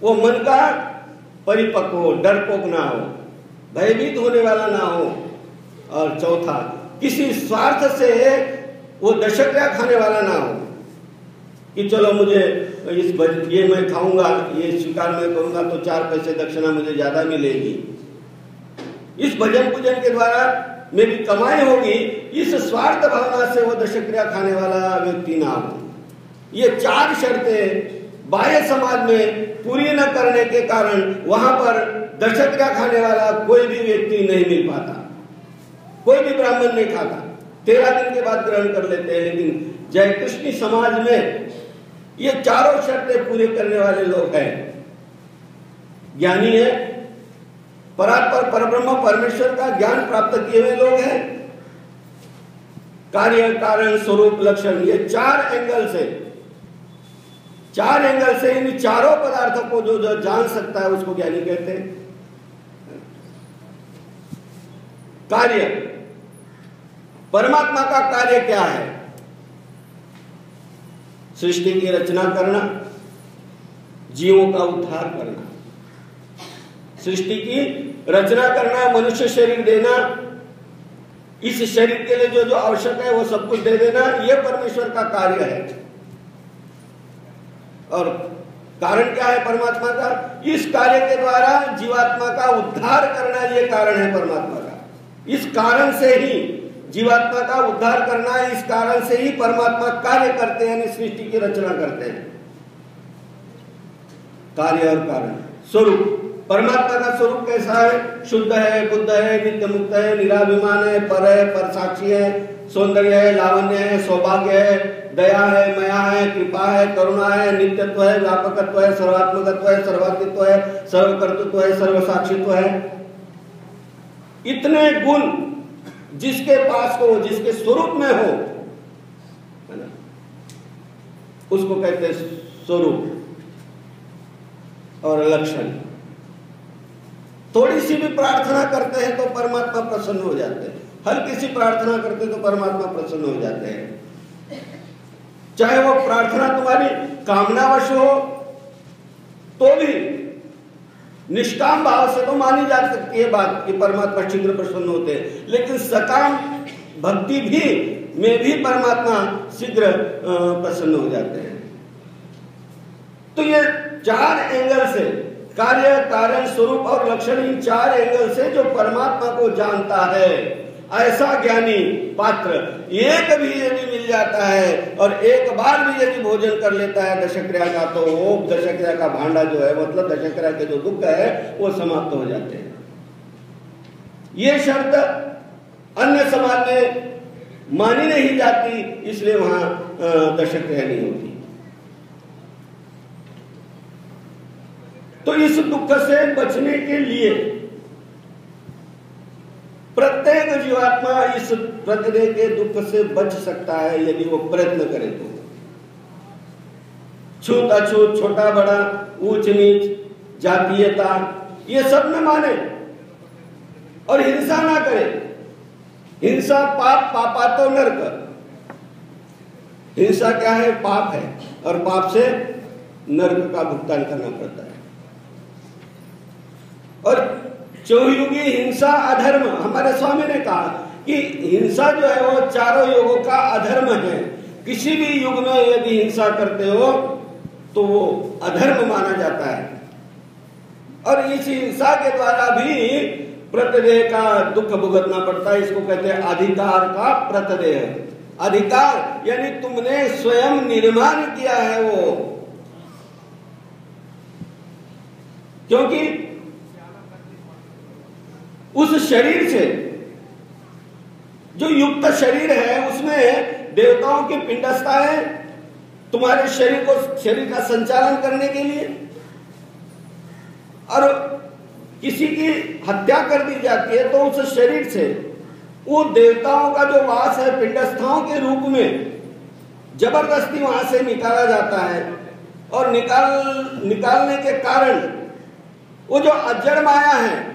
वो मन का परिपक्व हो, डरपोक ना हो, भयभीत होने वाला ना हो। और चौथा, किसी स्वार्थ से वो दशक्रिया खाने वाला ना हो कि चलो मुझे ये मैं खाऊंगा, ये स्वीकार मैं करूंगा तो 4 पैसे दक्षिणा मुझे ज्यादा मिलेगी, इस भजन पूजन के द्वारा मेरी कमाई होगी, इस स्वार्थ भावना से वो दशक्रिया खाने वाला व्यक्ति ना हो। ये 4 शर्तें बाह्य समाज में पूरी न करने के कारण वहां पर दशक्रिया खाने वाला कोई भी व्यक्ति नहीं मिल पाता, कोई भी ब्राह्मण नहीं खाता, 13 दिन के बाद ग्रहण कर लेते हैं। लेकिन जय कृष्ण समाज में ये 4 शर्तें पूरे करने वाले लोग हैं, ज्ञानी है, परात्पर परब्रह्म परमेश्वर का ज्ञान प्राप्त किए हुए लोग हैं, कार्य कारण स्वरूप लक्षण, ये 4 एंगल से, 4 एंगल से इन चारों पदार्थों को जो जान सकता है उसको ज्ञानी कहते हैं। कार्य, परमात्मा का कार्य क्या है? सृष्टि की रचना करना, जीवों का उद्धार करना, सृष्टि की रचना करना, मनुष्य शरीर देना, इस शरीर के लिए जो जो आवश्यक है वो सब कुछ दे देना, यह परमेश्वर का कार्य है। और कारण क्या है परमात्मा का? इस कार्य के द्वारा जीवात्मा का उद्धार करना, यह कारण है परमात्मा का। इस कारण से ही जीवात्मा का उद्धार करना, इस कारण से ही परमात्मा कार्य करते हैं, सृष्टि की रचना करते हैं। कार्य और कारण। स्वरूप, परमात्मा का स्वरूप कैसा है? शुद्ध है, बुद्ध है, नित्य मुक्त है, निराभिमान है, पर साक्षी है, सौंदर्य है, लावण्य है, सौभाग्य है, दया है, मया है, कृपा है, करुणा है, नित्यत्व है, व्यापकत्व है, सर्वात्मकत्व है, सर्वात्मित्व है, सर्वकर्तृत्व है, सर्वसाक्षित्व है। इतने गुण जिसके पास हो, जिसके स्वरूप में हो, है ना, उसको कहते हैं स्वरूप और लक्षण। थोड़ी सी भी प्रार्थना करते हैं तो परमात्मा प्रसन्न हो जाते हैं, हल्की सी प्रार्थना करते तो परमात्मा प्रसन्न हो जाते हैं। चाहे वो प्रार्थना तुम्हारी कामनावश हो तो भी निष्काम भाव से तो मानी जा सकती है बात कि परमात्मा शीघ्र प्रसन्न होते हैं, लेकिन सकाम भक्ति भी में भी परमात्मा शीघ्र प्रसन्न हो जाते हैं। तो ये 4 एंगल से, कार्य कारण स्वरूप और लक्षण, इन 4 एंगल से जो परमात्मा को जानता है, ऐसा ज्ञानी पात्र एक भी यदि मिल जाता है और एक बार भी यदि भोजन कर लेता है दशक्रिया का, तो वो दशक्रिया का भांडा जो है, मतलब दशक्रिया के जो दुख है वो समाप्त हो जाते हैं। ये शर्त अन्य समाज में मानी नहीं जाती, इसलिए वहां दशक्रिया नहीं होती। तो इस दुख से बचने के लिए प्रत्येक जीवात्मा इस प्रतिदेह के दुख से बच सकता है यदि वो प्रयत्न करे तो। छूत अछूत, छोटा बड़ा, ऊंच नीच, जातीयता, ये सब न माने और हिंसा ना करे। हिंसा पाप, पापा तो नरक। हिंसा क्या है? पाप है, और पाप से नरक का भुगतान करना पड़ता है। और चौयुगी हिंसा अधर्म, हमारे स्वामी ने कहा कि हिंसा जो है वो चारों युगों का अधर्म है। किसी भी युग में यदि हिंसा करते हो तो वो अधर्म माना जाता है। और इस हिंसा के द्वारा भी प्रतिदेह का दुख भुगतना पड़ता है। इसको कहते हैं अधिकार का प्रतिदेह। अधिकार यानी तुमने स्वयं निर्माण किया है वो, क्योंकि उस शरीर से, जो युक्त शरीर है, उसमें देवताओं की पिंडस्था है तुम्हारे शरीर का संचालन करने के लिए। और किसी की हत्या कर दी जाती है तो उस शरीर से वो देवताओं का जो वास है पिंडस्थाओं के रूप में जबरदस्ती वहां से निकाला जाता है। और निकालने के कारण वो जो अजड़ माया है,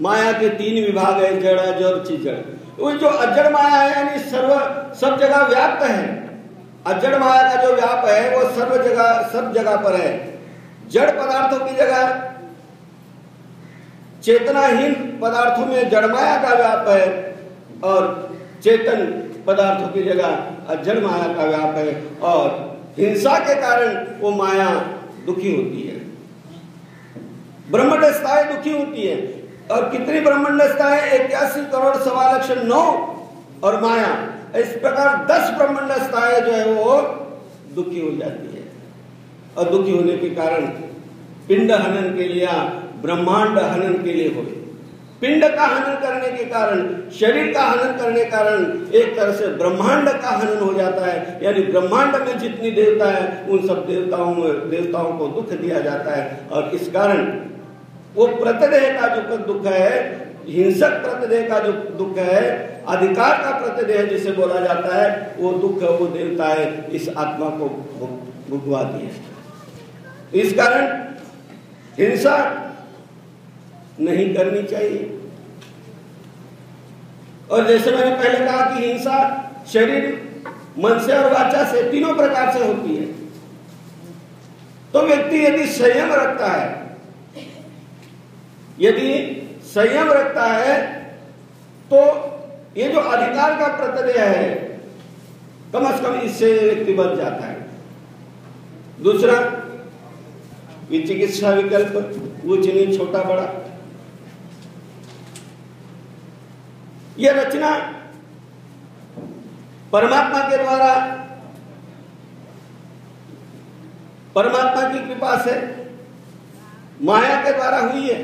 माया के 3 विभाग है, जड़, अजड़, चिजड़। वो जो अजड़ माया है यानी सब जगह व्याप्त है। अजड़ माया का जो व्याप है वो सब जगह पर है। जड़ पदार्थों की जगह चेतनाहीन पदार्थों में जड़ माया का व्याप है और चेतन पदार्थों की जगह अजड़ माया का व्याप है, और हिंसा के कारण वो माया दुखी होती है। ब्रह्मंडस्थाएं दुखी होती है, और कितनी ब्रह्मंडस्थाएं? 81 करोड़ 9 और माया, इस प्रकार 10 ब्रह्मंडस्थाएं जो है वो दुखी हो जाती है। और दुखी होने के कारण पिंड हनन के लिए, ब्रह्मांड हनन के लिए हो, पिंड का हनन करने के कारण, शरीर का हनन करने के कारण एक तरह से ब्रह्मांड का हनन हो जाता है। यानी ब्रह्मांड में जितनी देवता है उन सब देवताओं को दुख दिया जाता है, और इस कारण वो प्रतिदेह का जो दुख है, हिंसक प्रतिदेह का जो दुख है, अधिकार का प्रतिदेह जिसे बोला जाता है, वो दुख वो देवताएं इस आत्मा को भुगवाती है। इस कारण हिंसा नहीं करनी चाहिए। और जैसे मैंने पहले कहा कि हिंसा शरीर, मन से और वाचा से, तीनों प्रकार से होती है। तो व्यक्ति यदि संयम रखता है, यदि संयम रखता है, तो ये जो अधिकार का प्रतिदेह है, कम से कम इससे व्यक्ति बच जाता है। दूसरा, विचिकित्सा विकल्प, ऊंच नीच, छोटा बड़ा, यह रचना परमात्मा के द्वारा, परमात्मा की कृपा से, माया के द्वारा हुई है।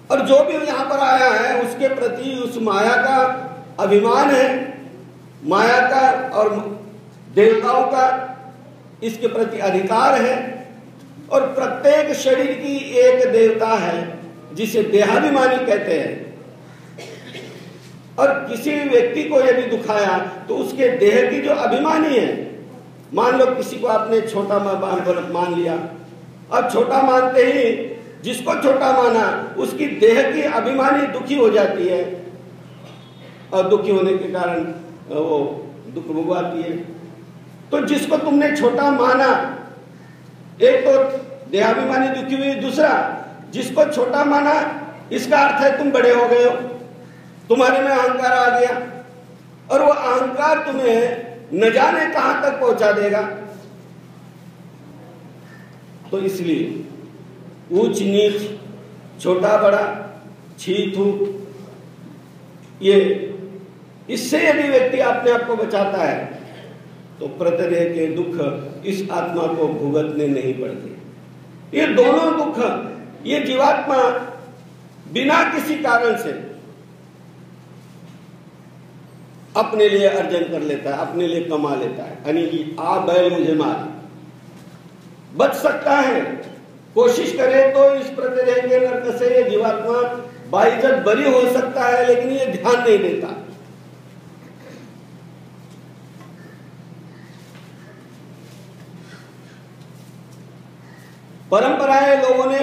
और जो भी यहां पर आया है उसके प्रति उस माया का अभिमान है, माया का और देवताओं का इसके प्रति अधिकार है। और प्रत्येक शरीर की एक देवता है जिसे देहाभिमानी कहते हैं। और किसी व्यक्ति को यदि दुखाया तो उसके देह की जो अभिमानी है, मान लो किसी को आपने छोटा मान लिया, अब छोटा मानते ही जिसको छोटा माना उसकी देह की अभिमानी दुखी हो जाती है, और दुखी होने के कारण वो दुख भुगवाती है। तो जिसको तुमने छोटा माना, एक तो देहाभिमानी दुखी हुई, दूसरा जिसको छोटा माना इसका अर्थ है तुम बड़े हो गए हो, तुम्हारे में अहंकार आ गया, और वो अहंकार तुम्हें न जाने कहां तक पहुंचा देगा। तो इसलिए ऊंच नीच, छोटा बड़ा, छी थू, ये इससे यदि व्यक्ति अपने आप को बचाता है तो प्रतिदेह के दुख इस आत्मा को भुगतने नहीं पड़ते। ये दोनों दुख ये जीवात्मा बिना किसी कारण से अपने लिए अर्जन कर लेता है, अपने लिए कमा लेता है। यानी आ बैल मुझे मार, बच सकता है, कोशिश करे तो इस प्रतिदेह के नरक से ये जीवात्मा बाइज्जत बरी हो सकता है, लेकिन ये ध्यान नहीं देता। परंपराएं लोगों ने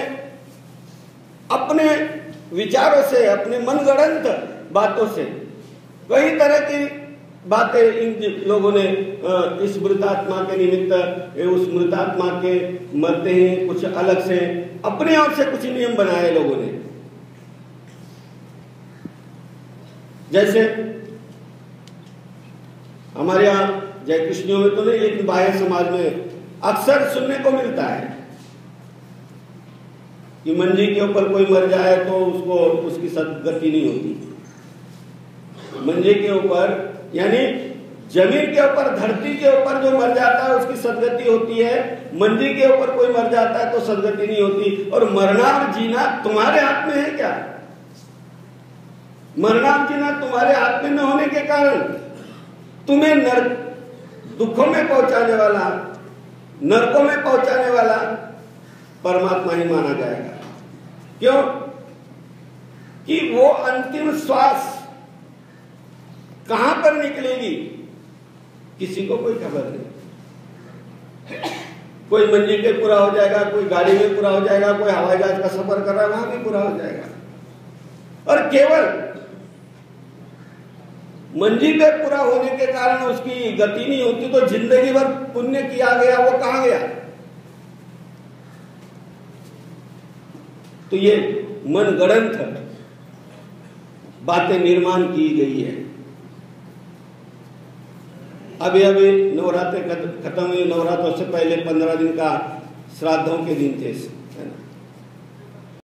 अपने विचारों से, अपने मनगढ़ंत बातों से कई तरह की बातें इन लोगों ने इस मृतात्मा के निमित्त, उस मृतात्मा के मरते ही कुछ अलग से अपने ओर से कुछ नियम बनाए लोगों ने। जैसे हमारे यहाँ जय कृष्णियों में तो नहीं, लेकिन बाह्य समाज में अक्सर सुनने को मिलता है कि मंजी के ऊपर कोई मर जाए तो उसको उसकी सदगति नहीं होती। मंजे के ऊपर यानी जमीन के ऊपर, धरती के ऊपर जो मर जाता है उसकी सदगति होती है, मंजी के ऊपर कोई मर जाता है तो सदगति नहीं होती। और मरना और जीना तुम्हारे हाथ में है क्या? मरना और जीना तुम्हारे हाथ में न होने के कारण तुम्हें दुखों में पहुंचाने वाला, नरकों में पहुंचाने वाला परमात्मा ही माना जाएगा। क्यों? कि वो अंतिम श्वास कहां पर निकलेगी किसी को कोई खबर नहीं। कोई मंजिल पे पूरा हो जाएगा, कोई गाड़ी में पूरा हो जाएगा, कोई हवाई जहाज का सफर कर रहा है वहां भी पूरा हो जाएगा। और केवल मंजिल पे पूरा होने के कारण उसकी गति नहीं होती तो जिंदगी भर पुण्य किया गया वो कहां गया? तो ये मनगढ़ंत बातें निर्माण की गई है। अभी अभी नवरात्र खत्म हुए, नवरात्रों से पहले 15 दिन का श्राद्धों के दिन थे, है ना।